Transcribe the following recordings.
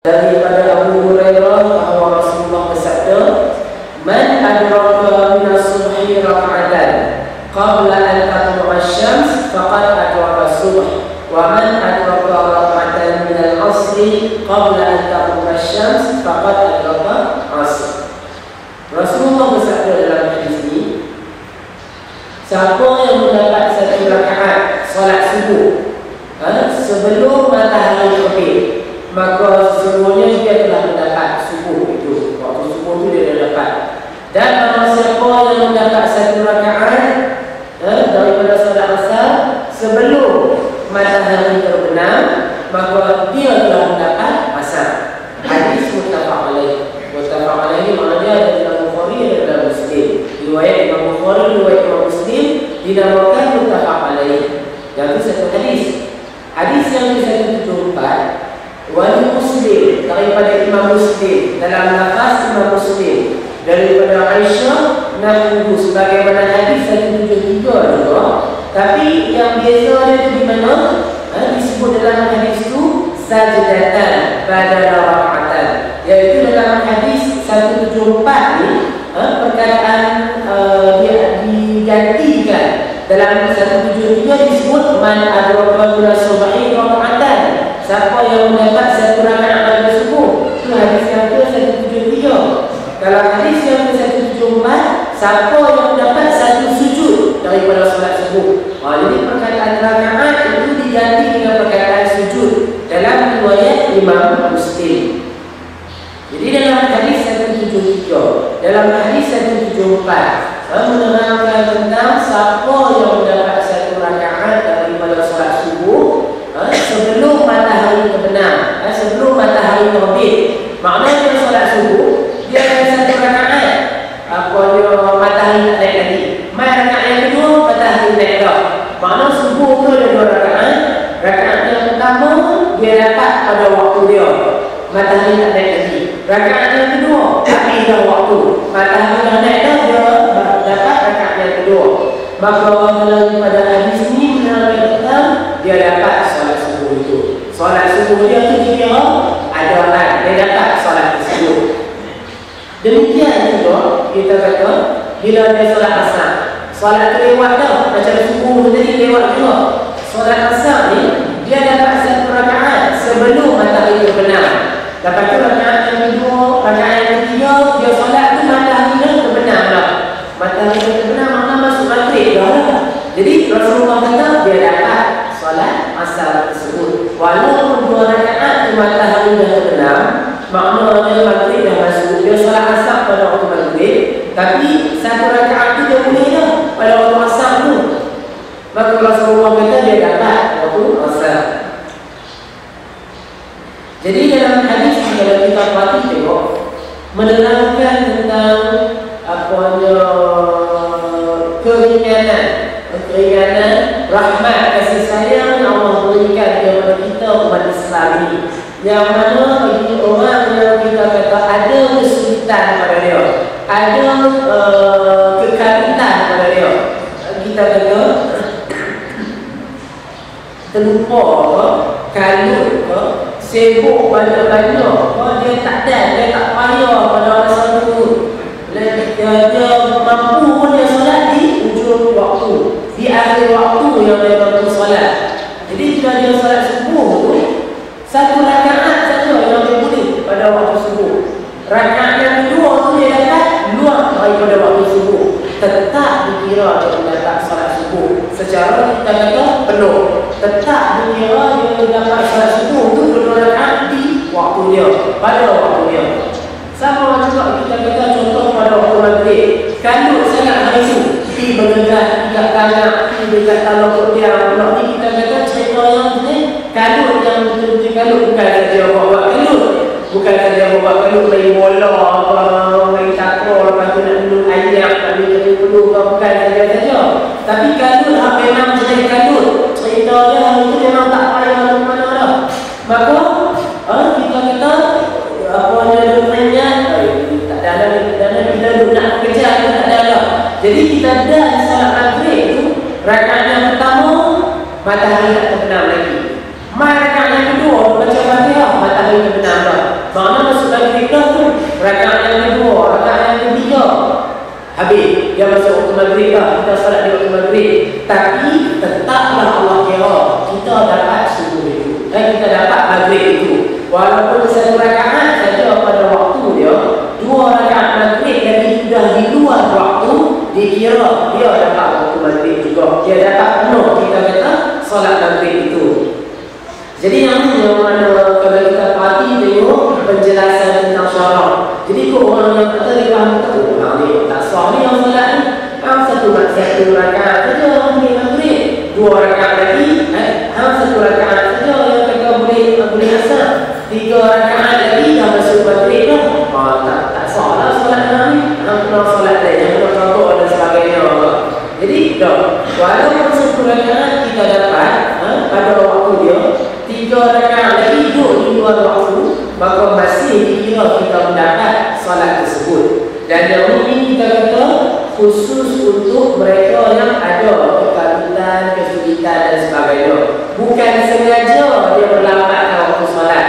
Daripada Abu Hurairah bahawa Rasulullah bersabda, "Man adraka min as-subhi rak'atan qabla an tatlu'a asy-syams faqad adraka as-subh, wa man adraka rak'atan min al-'ashri qabla an tatlu'a asy-syams faqad adraka as-'ashr." Rasulullah bersabda dalam hadis ini, siapa yang mendapat satu rakaat solat subuh sebelum matahari terbit, maka sesungguhnya dia telah mendapat subuh itu. Waktu subuh itu dia dah dapat. Dan kalau siapa yang mendapat satu rakaat daripada solat asar sebelum matahari terbenam, maka dia telah mendapat asar. Hadis muttafaq alaih. Muttafaq alaih maknanya ada dalam Bukhari dan dalam Muslim. Riwayat Imam Bukhari, riwayat Imam Muslim dinamakan muttafaq alaih. Yang itu satu hadis. Hadis yang ke-174 wali Muslim daripada Imam Muslim dalam nafas Imam Muslim daripada Aisyah nahwu sebagaimana hadis 173 juga, tapi yang biasa dia di mana disebut dalam hadis itu sajdatan pada rakaatan, iaitu dalam hadis 174 ni perkataan dia digantikan. Dalam 173 disebut man adraka min as-subhi raka'atan, siapa yang mendapat satu rakaat pada subuh. Itu hadis yang ke-173. Kalau hadis yang ke-174, siapa yang mendapat satu sujud daripada solat subuh. Jadi perkataan rakaat itu diganti dengan perkataan sujud dalam riwayat Imam Muslim. Jadi dalam hadis 173, dalam hadis 174 menerangkan tentang siapa yang mendapat satu rakaat daripada solat subuh sebelum matahari terbenam, sebelum matahari terbit. Maknanya solat subuh dia ada satu rakaat, dia matahari tak naik lagi. Mai rakaat yang kedua matahari naik dah. Makna subuh tu ada dua rakaat. Rakaat yang pertama dia dapat pada waktu dia, matahari tak naik lagi. Rakaat yang kedua habis dah waktu, matahari dah naik dah, dia dapat rakaat yang kedua. Maka daripada hadis ini menerangkan dia dapat solat subuh itu. Solat subuh dia tu dikira ada dia dapat solat tersebut. Demikian juga kita kata bila dia solat asar, solat tu lewat dah, macam subuh tadi lewat juga. Solat asar ni dia dapat satu rakaat sebelum matahari terbenam. Lepas tu rakaat yang kedua, rakaat yang ketiga dia solat tu matahari dah terbenam dah. Matahari dah terbenam makna masuk maghrib dah lah. Jadi Rasulullah kata dia dapat solat asar tersebut. Walaupun dua rakaat tu matahari dah terbenam, maknanya maghrib dah masuk, dia solat asar pada waktu maghrib, tapi satu rakaat tu dia boleh dah pada waktu asar tu. Maka Rasulullah kata dia dapat waktu asar. Jadi dalam hadis kalau kita perhati tengok menerangkan tentang keringanan, rahmat, kasih sayang yang Allah berikan kepada kita umat Islam ini. Yang mana bagi orang yang kita kata ada kesulitan pada dia, ada kekalutan pada dia, kita kata terlupa ke, kalut ke, sibuk banyak-banyak, dia tak payah pada masa itu. Dia mampu pun dia solat di ujung waktu, di akhir waktu yang dia mampu solat. Jadi jika dia solat subuh tu, satu rakaat saja yang dia boleh pada waktu subuh. Rakaat yang kedua tu dia dapat luar daripada waktu subuh, tetap dikira dia mendapat solat subuh. Secara kita kata penuh, tetap dikira dia dapat solat subuh tu kedua rakaat di waktu dia, pada waktu dia. Sama juga kita kata contoh pada waktu maghrib, kalau sangat hari itu pergi bergerak tidak kanak, pergi dekat taluk dia, pula ni kita kata cerita yang ni kalut yang betul-betul kalut, bukan saja buat kalut, bukan saja buat kalut main bola, main takraw, lepas tu nak minum air, nak minum dulu, bukan saja. Tapi kalut memang jadi kalut, cerita dia hari itu memang tak payah mana dah. Maka kita kata tak ada bila nak kerja kita tak ada. Jadi kita dah solat maghrib tu, rakaat yang pertama matahari tak terbenam lagi. Rakaat yang kedua macam Fatihah matahari terbenam dah. Tapi tetaplah Allah kira kita dapat subuh itu, kita dapat maghrib itu. Walaupun satu rakaat saja pada waktu dia, 2 rakaat maghrib lagi sudah di luar waktu, dikira dia dapat waktu maghrib juga. Dia dapat penuh kita kata solat maghrib itu. Jadi yang mana kalau kita perhati tengok penjelasan tentang syarak. Jadi kau orang yang kata dia faham tahu, ni tak sah ni yang solat ni. Satu rakaat saja boleh maghrib, 2 rakaat lagi, satu rakaat saja yang kata boleh asar, 3 rakaat lagi dah masuk maghrib dah. Tak sah lah solat ni. Kena solat lain, kena contoh dan sebagainya. Jadi dah, walaupun 1 rakaat kita dapat pada waktu dia, 3 rakaat lagi duduk di luar waktu, maka masih dikira kita mendapat solat tersebut. Dan yang ini kita kata khusus untuk mereka yang ada kekalutan, kesulitan dan sebagainya. Bukan sengaja dia berlambatkan waktu solat.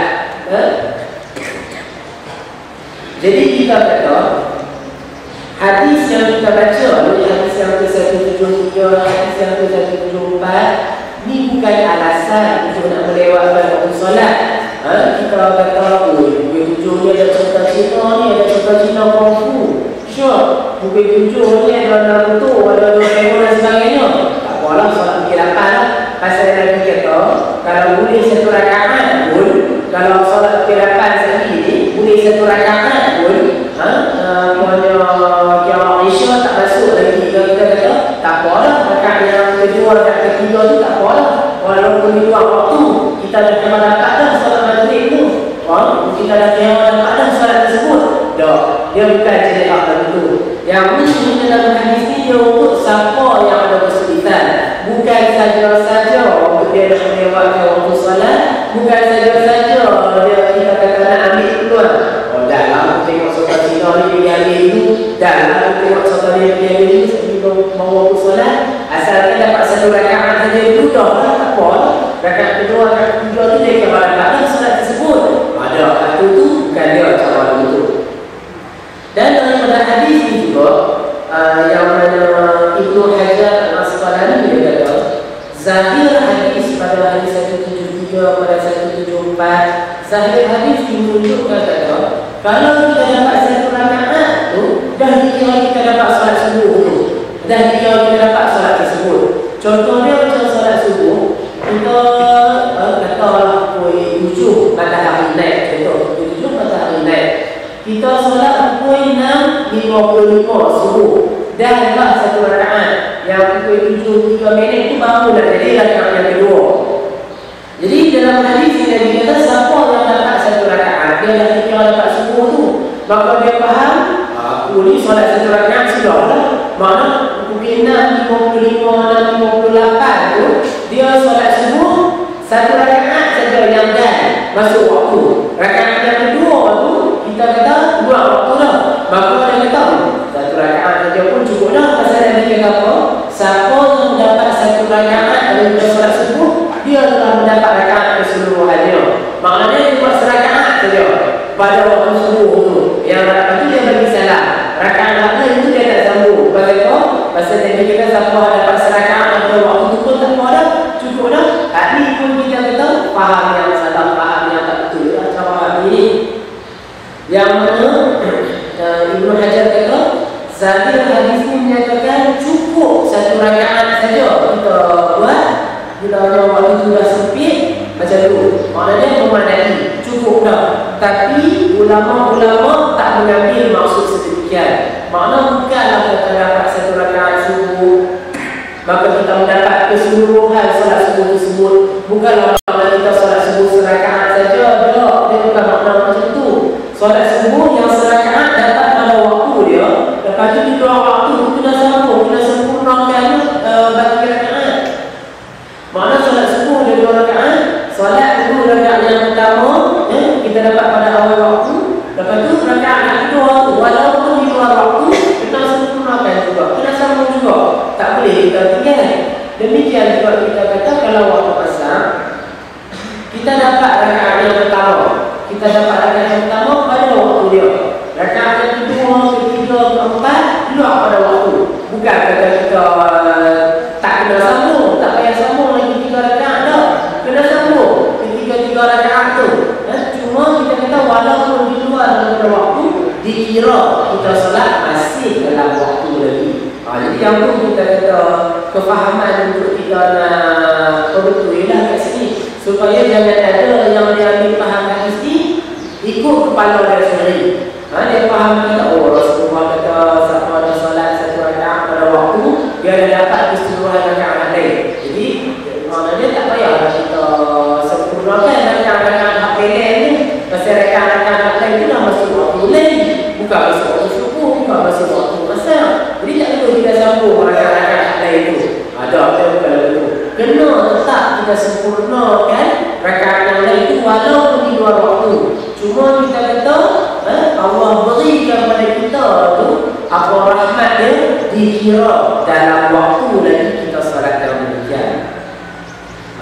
Jadi kita kata hadis yang kita baca, hadis yang ke-173, hadis yang ke-174, ni bukan alasan untuk nak melewatkan waktu solat. Kita kata, bukit 7 ni ada cerita-cerita ni, ada cerita-cerita kongfu. Sure, bukit 7 ni ada Naruto, ada Doraemon dan sebagainya. Tak apalah, solat bukit 8 lah. Pasal Nabi kata, kalau boleh 1 rakaat pun, kalau solat bukit 8 sekali ni, boleh 1 rakaat pun, yang Isya tak masuk lagi. Kita kata, tak apalah, rakaat yang kedua, rakaat ketiga tu tak apalah. Walaupun di luar waktu, kita dah memang dapat dah solat maghrib tu. Kita dah memang dapat dah solat tersebut. Dah, dia bukan cerita begitu. Yang ini dalam hadis ni dia untuk siapa yang ada kesulitan. Bukan saja-saja untuk dia nak melewatkan waktu solat. Bukan saja-saja dia kita kata nak ambil keluar. Dah lah, aku tengok solat Cina ni dia ambil itu. Dah lah, aku tengok solat dia ambil itu. Sebelum mau waktu solat, asalkan dapat 1 rakaat saja itu dah lah. Rakaat kedua, rakaat ketiga tu dia kebaran solat tersebut. Ada satu tu bukan dia cara begitu. Dan daripada hadis ini juga yang mana Ibnu Hajar Al-Asqalani dia kata, zahir hadis pada hadis 173 pada 174, zahir hadis menunjukkan kata kalau kita dapat 1 rakaat tu dah dikira kita dapat solat subuh tu. Dah dikira kita dapat solat tersebut. Contohnya macam solat subuh, kita katalah pukul 7 matahari naik, contoh pukul 7 matahari naik, kita solat pukul 6.55 subuh, dah lah 1 rakaat. Yang pukul 7.3 minit tu baru nak jadi rakaat yang kedua. Jadi dalam hadis ini dia kata siapa yang dapat 1 rakaat, dia dah kira dapat subuh tu, maka dia faham aku ni solat 1 rakaat sudah lah. Mana pukul 6.55, 6.58 tu dia solat subuh 1 rakaat saja yang dah masuk waktu. Rakaat yang kedua tu kita kata buang waktu dah. Maka dia kata 1 rakaat saja pun cukup dah. Pasal dia kata apa? Siapa yang dapat 1 rakaat dari solat subuh, dia telah mendapat rakaat keseluruhannya. Maknanya dia buat 1 rakaat saja pada waktu subuh tu. Yang lepas tu dia bagi salam. Rakaat lain itu dia tak sambung. Pasal apa? Pasal dia kata siapa dapat 1 rakaat pada waktu tu pun tak apa dah. Cukup dah. Ini pun kita kata faham yang salah, faham yang tak betul. Cara faham ini yang mana Ibnu Hajar kata zahir hadis ini menyatakan cukup 1 rakaat saja kita buat bila waktu itu dah sempit macam tu. Maknanya memadai, cukup dah. Tapi ulama-ulama tak mengambil maksud sedemikian. Makna bukanlah kita dapat 1 rakaat subuh maka kita mendapat keseluruhan solat subuh tersebut. Bukanlah makna kita solat subuh 1 rakaat saja. Dia bukan makna macam tu. Solat subuh yang 1 rakaat dapat pada waktu dia, lepas tu di luar waktu kena sambung, kena sempurnakan bagi rakaat. Makna solat subuh ada 2 rakaat. Solat dulu rakaat yang pertama kita dapat pada awal waktu, lepas tu rakaat yang kedua waktu, walaupun di luar waktu kita sempurnakan juga, kena sambung juga. Tak boleh kita tinggal. Demikian juga kita kata kalau waktu asar kita dapat rakaat yang pertama, kita dapat rakaat yang pertama pada waktu dia. Rakaat yang kedua, ketiga, keempat luar pada waktu. Bukan kata kita tak kena sambung dikira kita solat masih dalam waktu lagi. Jadi yang tu kita kata kefahaman untuk kita nak betul ialah kat sini, supaya jangan ada yang dia ambil faham hadis ni ikut kepala dia sendiri. Dia faham kata, oh Rasulullah kata siapa ada solat satu rakaat pada waktu dia ada dapat keseluruhan rakaat lain. Jadi maknanya tak payahlah kita sempurnakan rakaat-rakaat hak pendek ni. Pasal rakaat-rakaat hak lain tu dah masuk waktu lain, bukan masuk waktu subuh, bukan masuk waktu asar. Jadi tak perlu kita sambung rakaat-rakaat hak lain tu. Ada apa kalau begitu. Kena tetap kita sempurnakan rakaat yang lain tu walaupun di luar waktu. Cuma kita kata Allah berikan kepada kita tu apa rahmat dia dikira dalam waktu lagi kita solat dalam demikian.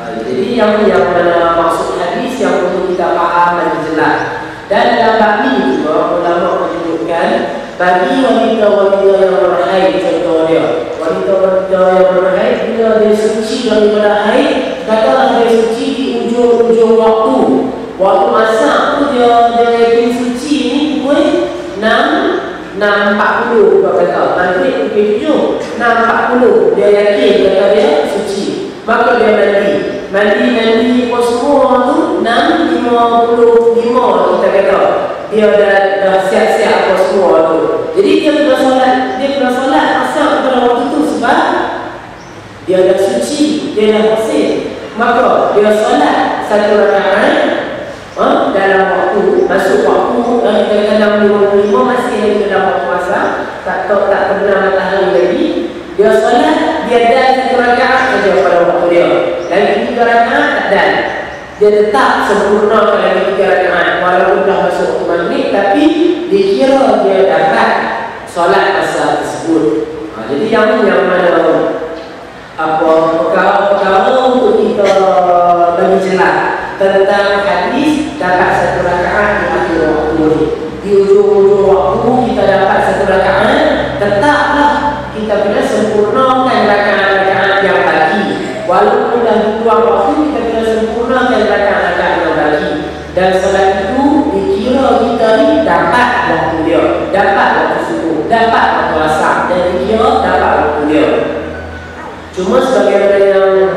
Jadi yang mana maksud hadis yang perlu kita faham dan jelas. Dan dalam bab ini juga ulama menyebutkan bagi wanita-wanita yang berhaid, contohnya wanita-wanita yang berhaid bila dia suci daripada haid, katalah dia suci di ujung-ujung waktu masak tu dia yakin suci ni pukul 6.40 buat kata maghrib pukul 7 6.40 dia yakin kata dia suci, maka dia mandi pun semua tu 6.55 kita kata dia dah siap-siap apa semua tu. Jadi dia kena solat asar pada waktu tu sebab dia dah suci, dia dah bersih, maka dia solat satu rakaat dalam waktu, masuk waktu kita kata 6.55 masih lagi dalam waktu asar, tak terbenam matahari lagi. Dia solat, dia dan satu rakaat saja pada waktu dia. Lagi 3 rakaat tak dan. Dia tetap sempurna lagi 3 rakaat walaupun dah masuk waktu maghrib, tapi dikira dia dapat solat asar tersebut. Jadi yang mana apa perkara-perkara untuk kita bagi jelas tentang hadis dapat satu rakaat di akhir waktu ni. Di ujung-ujung waktu kita dapat satu rakaat, tetaplah kita kena sempurnakan rakaat-rakaat yang baki. Walaupun dah dibuang waktu, kita kena sempurnakan rakaat-rakaat yang baki. Dan solat itu dikira kita ni dapat waktu dia, dapat waktu subuh, dapat waktu asar, dan dikira dapat waktu dia. Cuma sebagaimana yang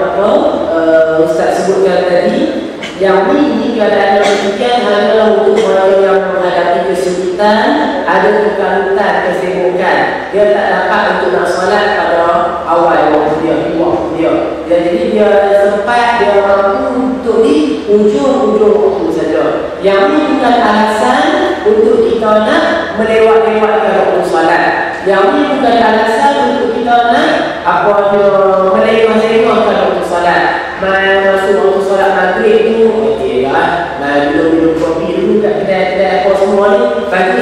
Ustaz sebutkan tadi, yang ini keadaan yang demikian hanyalah untuk orang yang menghadapi kesulitan, ada kekalutan, kesibukan. Dia tak dapat untuk nak solat pada awal waktu dia, di waktu dia. Jadi dia sempat, dia mampu untuk di ujung-ujung waktu saja. Yang ini bukan alasan untuk kita nak melewat-lewatkan waktu solat. Yang ini bukan alasan untuk kita nak melewat-lewatkan waktu solat. Masuk waktu solat maghrib tu, okey lah, minum kopi dulu kat kedai-kedai apa semua ni, pagi